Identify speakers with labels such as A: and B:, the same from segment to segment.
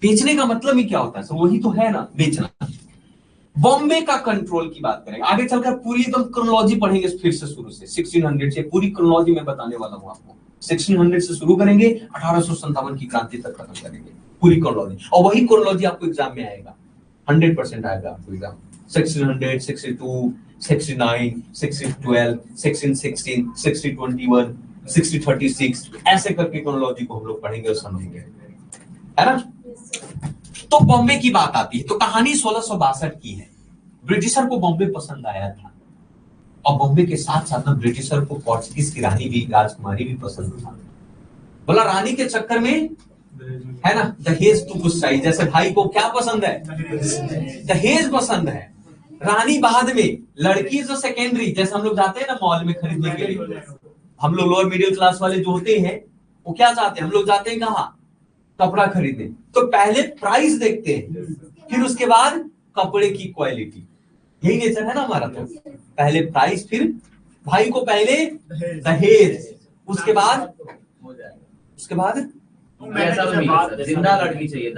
A: बेचने का मतलब ही क्या होता है? वही तो है ना, बेचना। बॉम्बे का कंट्रोल की बात करेंगे आगे चलकर, पूरी एकदम क्रोनोलॉजी पढ़ेंगे फिर से शुरू से 1600 से, पूरी क्रोनोलॉजी मैं बताने वाला हूं आपको। 1600 से शुरू करेंगे, 1857 की क्रांति तक खत्म करेंगे पूरी क्रोनोलॉजी, और वही क्रोनोलॉजी आपको एग्जाम में आएगा, 100% आएगा आपको एग्जाम। 1600, 62, 69, 1612, 1616, 1621, 1636, ऐसे करके क्रोनोलॉजी को हम लोग पढ़ेंगे और समझेंगे, है ना। तो बॉम्बे की बात आती है तो कहानी 1662 की है। ब्रिटिशर को बॉम्बे पसंद आया था, और बॉम्बे के साथ साथ में ब्रिटिशर को पोर्चुगीज की रानी भी, राजकुमारी भी पसंद था। बोला रानी के चक्कर में, है ना, दहेज तो कुछ चाहिए। जैसे भाई को क्या पसंद है? दहेज पसंद है। रानी बाद में, लड़की जो सेकेंडरी। जैसे हम लोग जाते हैं ना मॉल में खरीदने के लिए, हम लोग लोअर मिडिल क्लास वाले जो होते हैं वो क्या चाहते हैं? हम लोग जाते हैं कहाँ? कपड़ा खरीदने। तो पहले प्राइस देखते हैं, फिर उसके बाद कपड़े की क्वालिटी। यही नेचर है ना हमारा। तो पहले प्राइस, फिर भाई को पहले दहेज, उसके बाद
B: जिंदा लड़की चाहिए,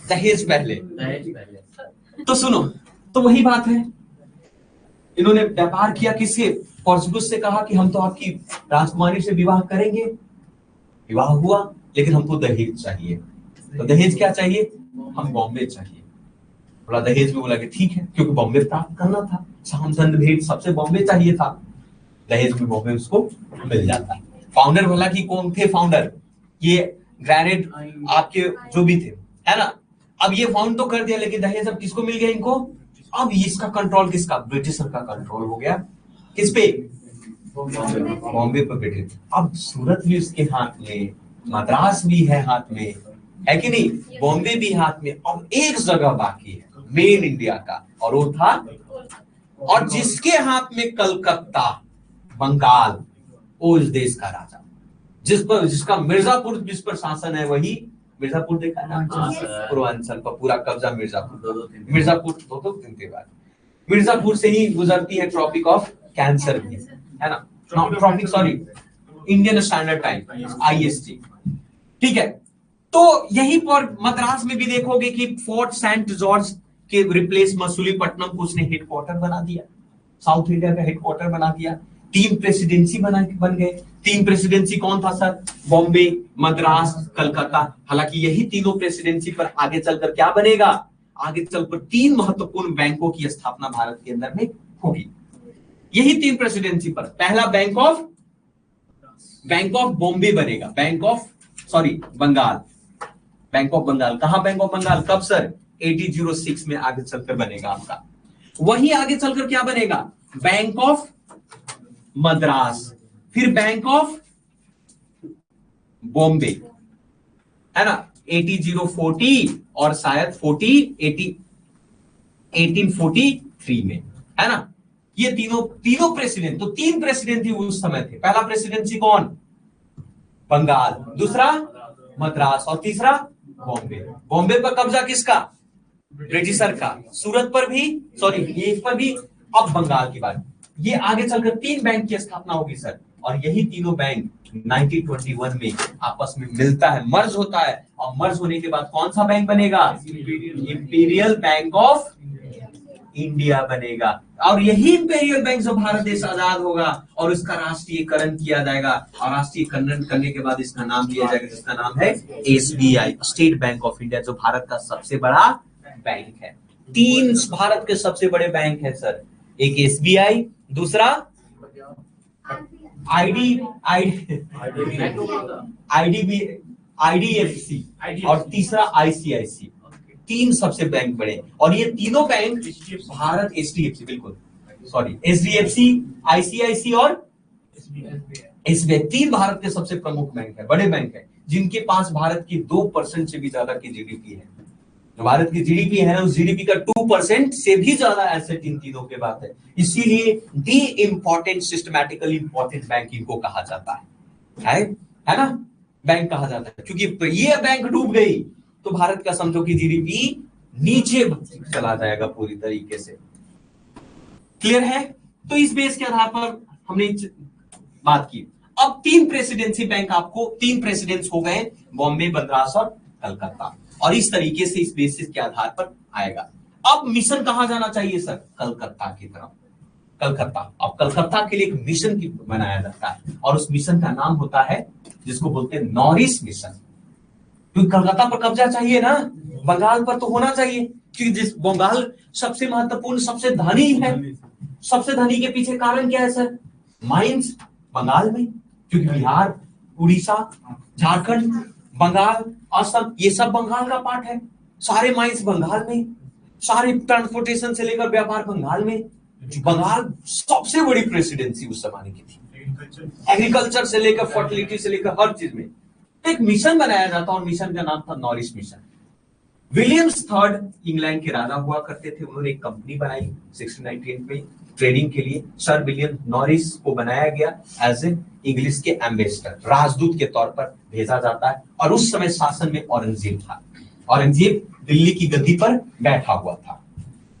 A: दहेज पहले। तो सुनो, तो वही बात है, इन्होंने व्यापार किया किससे? पोर्चुगीज से। कहा कि हम तो आपकी राजकुमारी से विवाह करेंगे। विवाह हुआ, लेकिन हमको दहेज चाहिए। तो दहेज क्या चाहिए? हम बॉम्बे चाहिए। बोला दहेज में, बोला कि ठीक है, क्योंकि बॉम्बे प्राप्त करना था, सामचंद भेंट सबसे बॉम्बे चाहिए था। दहेज में बॉम्बे उसको मिल जाता है। फाउंडर बोला कि कौन थे फाउंडर? ये ग्रेनेड आपके जो भी थे, है ना। अब ये फाउंड तो कर दिया, लेकिन दहेज अब किसको मिल गया? इनको। अब इसका कंट्रोल किसका? ब्रिटिशर का कंट्रोल हो गया। किस पे? बॉम्बे पर ब्रिटिश। अब सूरत भी उसके हाथ में, मद्रास भी है हाथ में, है कि नहीं? बॉम्बे भी हाथ में। अब एक जगह बाकी है मेन इंडिया का, और वो था, और जिसके हाथ में कलकत्ता, बंगाल, वो इस देश का राजा, जिसका मिर्जापुर, जिस पर शासन है, वही मिर्जापुर। देखा है ना, पूर्वांचल पर पूरा कब्जा मिर्जापुर। मिर्जापुर दो दिन के बाद, मिर्जापुर से ही गुजरती है ट्रॉपिक ऑफ कैंसर भी, है ना। Tropic, sorry, Indian standard time, IST। ठीक है, तो यही पर मद्रास में भी देखोगे कि फोर्ट सेंट जॉर्ज के रिप्लेस मसूलीपट्टनम को उसने हेडक्वार्टर बना दिया, साउथ इंडिया का हेडक्वार्टर बना दिया। 3 प्रेसिडेंसी बन गए। 3 प्रेसिडेंसी कौन था सर? बॉम्बे, मद्रास, कलकत्ता। हालांकि यही तीनों प्रेसिडेंसी पर आगे चलकर क्या बनेगा? आगे चलकर 3 महत्वपूर्ण बैंकों की स्थापना भारत के अंदर में होगी। यही 3 प्रेसिडेंसी पर पहला बैंक ऑफ बॉम्बे बनेगा, बंगाल, बैंक ऑफ बंगाल। कहां बैंक ऑफ बंगाल? कब सर? 1806 में आगे चलकर बनेगा आपका। वही आगे चलकर क्या बनेगा? बैंक ऑफ मद्रास, फिर बैंक ऑफ बॉम्बे, है ना, 1840 और शायद 1843 में, है ना। ये तीनों प्रेसिडेंट, तो 3 प्रेसिडेंट ही उस समय थे। पहला प्रेसिडेंसी कौन? बंगाल, दूसरा मद्रास, और तीसरा बॉम्बे। बॉम्बे पर कब्जा किसका? ब्रिटिशर का। सूरत पर भी, सॉरी, ये पर भी। अब बंगाल की बात, ये आगे चलकर 3 बैंक की स्थापना होगी सर, और यही तीनों बैंक 1921 में आपस में मिलता है, मर्ज होता है, और मर्ज होने के बाद कौन सा बैंक बनेगा? इंपीरियल बैंक ऑफ इंडिया बनेगा। और यही इंपीरियल बैंक जो भारत देश आजाद होगा और इसका राष्ट्रीयकरण किया जाएगा, और राष्ट्रीयकरण करने के बाद इसका नाम दिया जाएगा, जिसका नाम है SBI, state bank of India, जो भारत का सबसे बड़ा बैंक है। 3 भारत के सबसे बड़े बैंक है सर, एक SBI, दूसरा IDFC, और तीसरा ICIC। 3 सबसे बैंक बड़े, और ये तीनों बैंक भारत, HDFC, बिल्कुल, सॉरी, HDFC, ICIC और SBI, 3 भारत के सबसे प्रमुख बैंक है, बड़े बैंक है, जिनके पास भारत की 2% से भी ज्यादा की GDP है। जो भारत की GDP है ना, उस GDP का 2% से भी ज्यादा एसेट इन तीनों के बात है। इसीलिए दी इंपॉर्टेंट, सिस्टमैटिकली इंपॉर्टेंट बैंक इनको कहा जाता है ना, बैंक कहा जाता है, क्योंकि ये बैंक डूब गई तो भारत का समझो कि GDP नीचे चला जाएगा पूरी तरीके से। क्लियर है? तो इस बेस के आधार पर हमने बात की। अब 3 प्रेसिडेंसी बैंक आपको 3 प्रेसिडेंट्स हो गए, बॉम्बे, मद्रास और कलकत्ता, और इस तरीके से इस बेसिस के आधार पर आएगा। अब मिशन कहां जाना चाहिए सर? कलकत्ता की तरफ। कलकत्ता, अब कलकत्ता के लिए एक मिशन की बनाया जाता है और उस मिशन का नाम होता है जिसको बोलते हैं नॉरिस मिशन। क्योंकि कलकत्ता पर कब्जा चाहिए ना, बंगाल पर तो होना चाहिए, क्योंकि जिस बंगाल सबसे महत्वपूर्ण, सबसे धनी है। सबसे धनी के पीछे कारण क्या है सर? माइंस बंगाल में, क्योंकि बिहार, उड़ीसा, झारखंड, बंगाल, असम, ये सब बंगाल का पार्ट है। सारे माइंस बंगाल में, सारे ट्रांसपोर्टेशन से लेकर व्यापार बंगाल में। बंगाल सबसे बड़ी प्रेसिडेंसी उस जमाने की थी, एग्रीकल्चर से लेकर फर्टिलिटी से लेकर हर चीज में। तो एक मिशन बनाया जाता और मिशन का नाम था Norris mission. Williams third England के राजा हुआ करते थे, उन्होंने एक कंपनी बनाई 1698 में ट्रेडिंग के लिए। सर विलियम नॉरिस को बनाया गया एज ए इंग्लिश के एम्बेसडर, राजदूत के तौर पर भेजा जाता है। और उस समय शासन में औरंगजेब था। औरंगजेब दिल्ली की गद्दी पर बैठा हुआ था।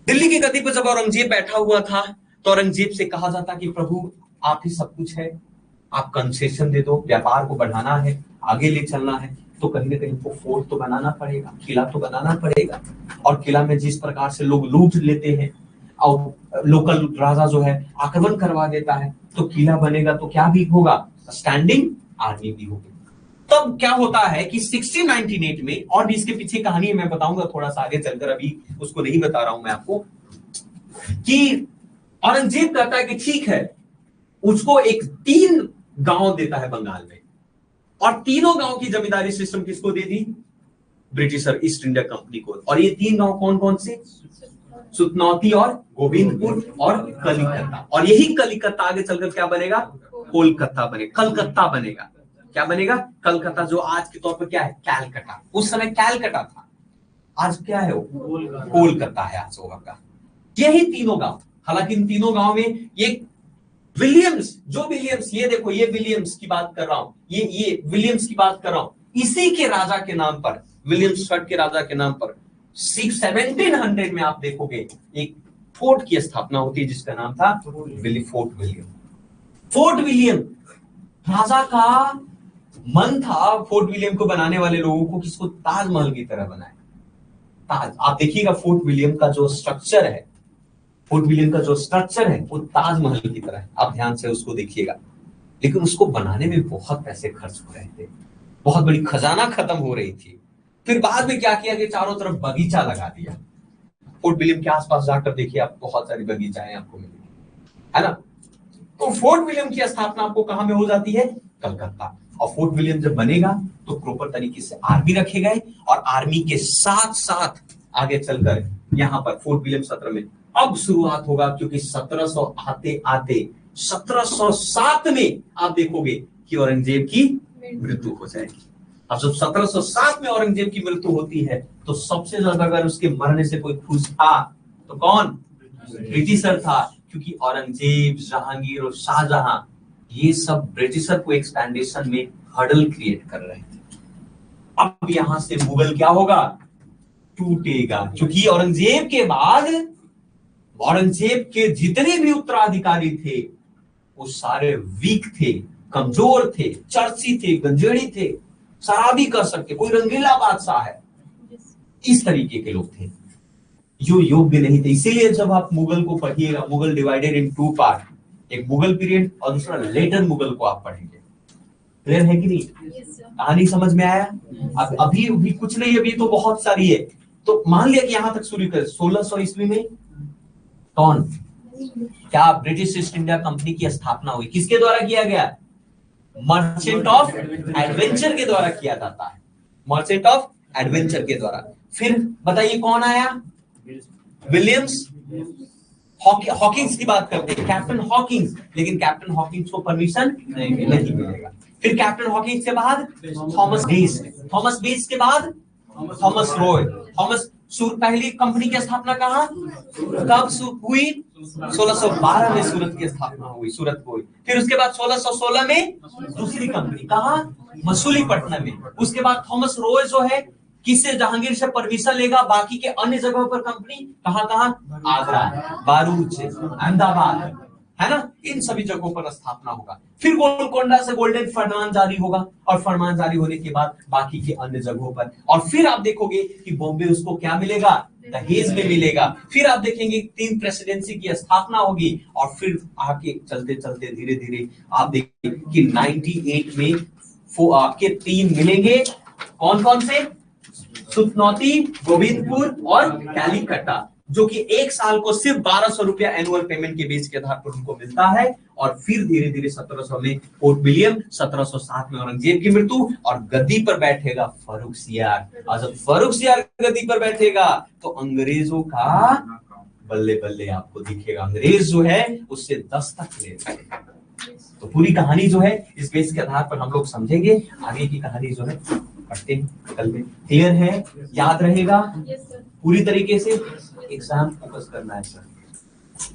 A: दिल्ली की गद्दी पर जब औरंगजेब बैठा हुआ था तो औरंगजेब से कहा जाता कि प्रभु आप ही सब कुछ है, आप कंसेशन दे दो, व्यापार को बढ़ाना है, आगे ले चलना है, तो कहीं ना कहीं को फोर्ट तो बनाना पड़ेगा, किला तो बनाना पड़ेगा। और किला में जिस प्रकार से लोग लूट लेते हैं और लोकल राजा जो है आक्रमण करवा देता है, तो किला बनेगा तो क्या भी होगा? स्टैंडिंग आर्मी भी होगी। तब क्या होता है कि 1698 में, और भी इसके पीछे कहानी है, मैं बताऊंगा थोड़ा सा आगे चलकर, अभी उसको नहीं बता रहा हूं मैं आपको, कि औरंगजेब कहता है कि ठीक है, उसको एक 3 गांव देता है बंगाल में, और तीनों गांव की जमींदारी सिस्टम किसको दे दी? ब्रिटिशर ईस्ट इंडिया कंपनी को। और ये 3 गांव कौन कौन से? सुतनौती और गोविंदपुर और कलिकत्ता। और यही कलिकत्ता आगे चलकर क्या बनेगा? कोलकाता बनेगा, कलकत्ता बनेगा। क्या बनेगा? कलकत्ता, जो आज के तौर पर क्या है? कैलकटा। उस समय कैलकटा था, आज क्या है? वो कोलकाता है आज वहां का। यही तीनों गांव, हालांकि इन तीनों गांव में ये विलियम्स, जो विलियम्स, ये देखो, ये विलियम्स की बात कर रहा हूं, ये विलियम्स की बात कर रहा हूं, इसी के राजा के नाम पर, विलियम्स थर्ड के राजा के नाम पर 1700 में आप देखोगे एक फोर्ट की स्थापना होती है जिसका नाम था फोर्ट विलियम। फोर्ट विलियम राजा का मन था, फोर्ट विलियम को बनाने वाले लोगों को, किसको? ताजमहल की तरह बनाए। ताज, आप देखिएगा फोर्ट विलियम का जो स्ट्रक्चर है, फोर्ट विलियम का जो स्ट्रक्चर है वो ताजमहल की तरह है, आप ध्यान से उसको देखिएगा। लेकिन उसको बनाने में बहुत पैसे खर्च हो रहे थे, बहुत बड़ी खजाना खत्म हो रही थी। फिर बाद में क्या किया कि चारों तरफ बगीचा लगा दिया। फोर्ट विलियम के आसपास जाकर देखिए आप, बहुत सारी बगीचाएं आपको मिलेंगी, है ना। तो फोर्ट विलियम की स्थापना आपको कहां में हो जाती है? कलकत्ता। और फोर्ट विलियम जब बनेगा तो प्रॉपर तरीके से आर्मी रखे गए, और आर्मी के साथ साथ आगे चलकर यहां पर फोर्ट विलियम 17 में अब शुरुआत होगा, क्योंकि 1700 आते आते 1707 में आप देखोगे कि औरंगजेब की मृत्यु हो जाएगी। अब जब 1707 में औरंगजेब की मृत्यु होती है तो सबसे ज्यादा अगर उसके मरने से कोई खुश था तो कौन? ब्रिटिशर था, क्योंकि औरंगजेब, जहांगीर और शाहजहां ये सब ब्रिटिशर को एक्सपेंडेशन में हर्डल क्रिएट कर रहे थे। अब यहां से मुगल क्या होगा? टूटेगा, क्योंकि औरंगजेब के बाद औरंगजेब के जितने भी उत्तराधिकारी थे वो सारे वीक थे, कमजोर थे, चर्ची थे, गंजेड़ी थे, शराबी कर सकते, कोई रंगीला बादशाह है, इस तरीके के लोग थे जो योग्य नहीं थे। इसीलिए जब आप मुगल को पढ़िएगा, मुगल डिवाइडेड इन 2 पार्ट, एक मुगल पीरियड और दूसरा लेटर मुगल को आप पढ़ेंगे। क्लियर है कि नहीं? कहानी समझ में आया? अब अभी कुछ नहीं, अभी तो बहुत सारी है। तो मान लिया कि यहां तक शुरू कर 1600 ईस्वी में कौन? क्या ब्रिटिश ईस्ट इंडिया कंपनी की स्थापना हुई? किसके द्वारा किया गया? मर्चेंट ऑफ एडवेंचर के द्वारा किया जाता है, मर्चेंट ऑफ एडवेंचर के द्वारा। फिर बताइए कौन आया? विलियम्स। हॉकिंस की बात करते हैं, कैप्टन हॉकिंस, लेकिन कैप्टन हॉकिंस को परमिशन नहीं मिलेगा। फिर कैप्टन हॉकिंस के बाद थॉमस बेस, थॉमस बेस के बाद थॉमस रॉय। थॉमस पहली कंपनी की स्थापना कहाँ कब हुई? 1612 में सूरत की स्थापना हुई, सूरत को हुई। फिर उसके बाद 1616 में दूसरी कंपनी कहाँ? मसूलीपट्टनम में। उसके बाद थॉमस रॉय जो है किससे? जहांगीर से परमिशन लेगा, बाकी के अन्य जगहों पर कंपनी कहाँ? आगरा, बारूच, अहमदाबाद, है ना, इन सभी जगहों पर स्थापना होगा। फिर गोलकोंडा से गोल्डन फरमान जारी होगा, और फरमान जारी होने के बाद बाकी के अन्य जगहों पर, और फिर आप देखोगे कि बॉम्बे उसको क्या मिलेगा, दहेज में मिलेगा। फिर आप देखेंगे 3 प्रेसिडेंसी की स्थापना होगी, और फिर आगे चलते चलते धीरे धीरे आप देखेंगे कि 98 में आपके 3 मिलेंगे। कौन कौन से? सुतनौती, गोविंदपुर और कैलीकटा, जो कि एक साल को सिर्फ 1200 रुपया एनुअल पेमेंट के बेस के आधार पर उनको मिलता है। और फिर धीरे धीरे 1700 में फोर्ट विलियम, 1707 में औरंगजेब की मृत्यु, और गद्दी पर बैठेगा फर्रुखसियार। और जब फर्रुखसियार गद्दी पर बैठेगा तो अंग्रेजों का बल्ले बल्ले आपको दिखेगा। अंग्रेज जो है उससे दस्तक लेगा। तो पूरी कहानी जो है इस बेस के आधार पर हम लोग समझेंगे। आगे की कहानी जो है पढ़ते हैं, कल में। क्लियर है? याद रहेगा पूरी तरीके से? एग्जाम फोकस करना है सर।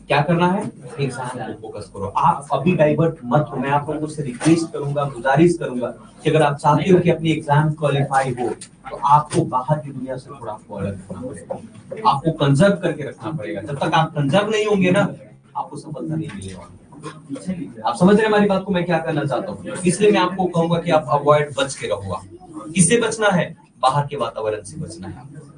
A: क्या करना है? एग्जाम पे फोकस करो। आप अभी डाइवर्ट मत हो। मैं आप लोगों से रिक्वेस्ट करूंगा, गुजारिश करूंगा कि अगर आप चाहते हो कि अपनी एग्जाम क्वालिफाई हो, तो आपको बाहर की दुनिया से थोड़ा आपको अलग रखना पड़ेगा। आपको कंजर्व करके रखना पड़ेगा। जब तक आप कंजर्व नहीं होंगे ना, आपको सफलता नहीं मिलेगा। आप समझ रहे हैं हमारी बात को? मैं क्या करना चाहता हूँ, इसलिए मैं आपको कहूंगा कि आप अवॉइड, बच के रहो। किससे बचना है? बाहर के वातावरण से बचना है।